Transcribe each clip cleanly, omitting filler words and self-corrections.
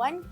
1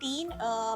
3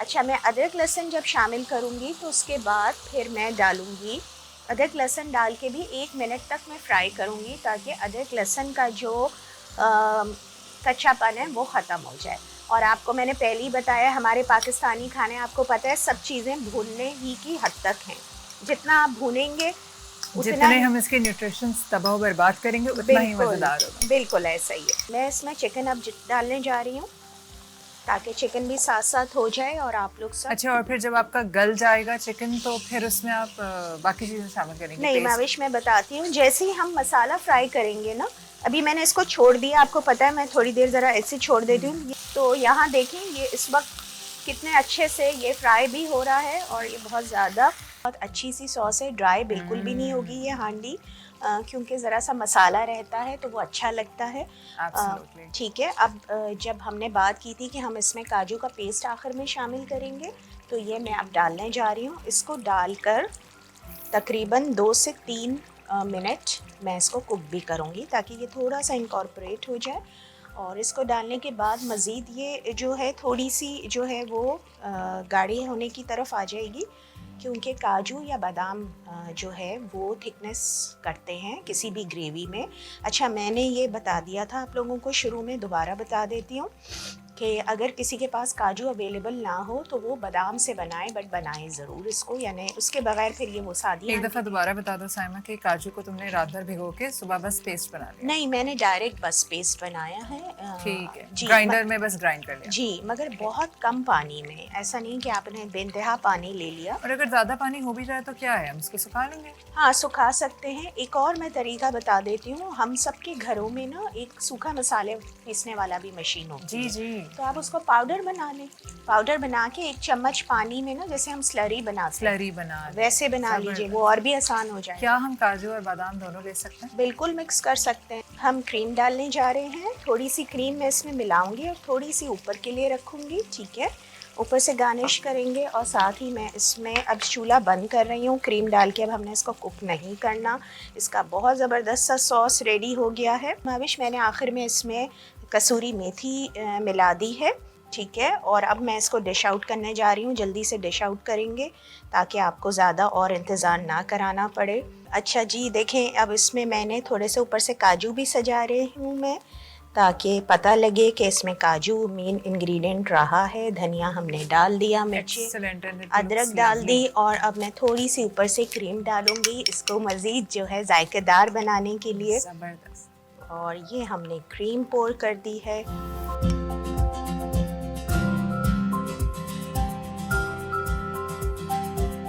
अच्छा, मैं अदरक लहसुन जब शामिल करूँगी तो उसके बाद फिर मैं डालूँगी अदरक लहसुन डाल के भी 1 मिनट तक मैं फ्राई करूँगी ताकि अदरक लहसुन का जो कच्चापन है वो ख़त्म हो जाए। और आपको मैंने पहले ही बताया हमारे पाकिस्तानी खाने आपको पता है सब चीज़ें भूनने ही की हद तक हैं। जितना आप भूनेंगे जितने हम इसके न्यूट्रिशंस तबाह बर्बाद करेंगे उतना ही मज़ेदार होगा। बिल्कुल ऐसा ही है। मैं इसमें चिकन अब डालने जा रही हूँ ताकि चिकन भी साथ साथ हो जाए और आप लोग सब। अच्छा, और फिर जब आपका गल जाएगा चिकन तो फिर उसमें आप बाकी चीज़ें शामिल करेंगे? नहीं माविश, मैं बताती हूँ। जैसे ही हम मसाला फ्राई करेंगे ना, अभी मैंने इसको छोड़ दिया, आपको पता है मैं थोड़ी देर ज़रा ऐसे छोड़ देती हूँ। तो यहाँ देखें ये इस वक्त कितने अच्छे से ये फ्राई भी हो रहा है और ये बहुत अच्छी सी सॉस है। ड्राई बिल्कुल भी नहीं होगी ये हांडी, क्योंकि ज़रा सा मसाला रहता है तो वो अच्छा लगता है। ठीक है। अब जब हमने बात की थी कि हम इसमें काजू का पेस्ट आखिर में शामिल करेंगे, तो ये मैं अब डालने जा रही हूँ। इसको डालकर तकरीबन 2 से 3 मिनट मैं इसको कुक भी करूँगी ताकि ये थोड़ा सा इनकॉर्पोरेट हो जाए। और इसको डालने के बाद मज़ीद ये जो है थोड़ी सी जो है वो गाढ़ी होने की तरफ आ जाएगी, क्योंकि काजू या बादाम जो है वो थिकनेस करते हैं किसी भी ग्रेवी में। अच्छा, मैंने ये बता दिया था आप लोगों को शुरू में, दोबारा बता देती हूँ कि अगर किसी के पास काजू अवेलेबल ना हो तो वो बादाम से बनाए, बट बनाए ज़रूर इसको, यानी उसके बगैर फिर ये वो सादी। एक दफ़ा दोबारा बता दो साइमा कि काजू को तुमने रात भर भिगो के सुबह बस पेस्ट बना लिया? नहीं, मैंने डायरेक्ट बस पेस्ट बनाया है। ठीक है, ग्राइंडर में बस ग्राइंड कर लिया? जी, मगर बहुत कम पानी में, ऐसा नहीं कि आपने बेइंतहा पानी ले लिया। और अगर ज़्यादा पानी हो भी जाए तो क्या है, हम उसको सुखा लेंगे? हाँ, सुखा सकते हैं। एक और मैं तरीका बता देती हूँ, हम सबके घरों में ना एक सूखा मसाले पीसने वाला भी मशीन होती है। जी जी। तो आप उसको पाउडर बना लें। पाउडर बना के 1 चम्मच पानी में ना, जैसे हम स्लरी बनाते हैं वैसे बना लीजिए, वो और भी आसान हो जाए। क्या हम काजू और बादाम दोनों ले सकते हैं? बिल्कुल मिक्स कर सकते हैं। हम क्रीम डालने जा रहे हैं। थोड़ी सी क्रीम मैं इसमें मिलाऊंगी और थोड़ी सी ऊपर के लिए रखूंगी। ठीक है, ऊपर से गार्निश करेंगे। और साथ ही मैं इसमें अब चूल्हा बंद कर रही हूँ। क्रीम डाल के अब हमने इसको कुक नहीं करना। इसका बहुत ज़बरदस्त सा सॉस रेडी हो गया है। माविश, मैंने आखिर में इसमें कसूरी मेथी मिला दी है। ठीक है, और अब मैं इसको डिश आउट करने जा रही हूँ। जल्दी से डिश आउट करेंगे ताकि आपको ज़्यादा और इंतज़ार ना कराना पड़े। अच्छा जी, देखें अब इसमें मैंने थोड़े से ऊपर से काजू भी सजा रही हूँ मैं, ताकि पता लगे कि इसमें काजू मेन इंग्रेडिएंट रहा है। धनिया हमने डाल दिया, मिर्ची, अदरक डाल दी, और अब मैं थोड़ी सी ऊपर से क्रीम डालूंगी इसको मज़ीद जो है जायकेदार बनाने के लिए। ज़बरदस्त। और ये हमने क्रीम पोर कर दी है।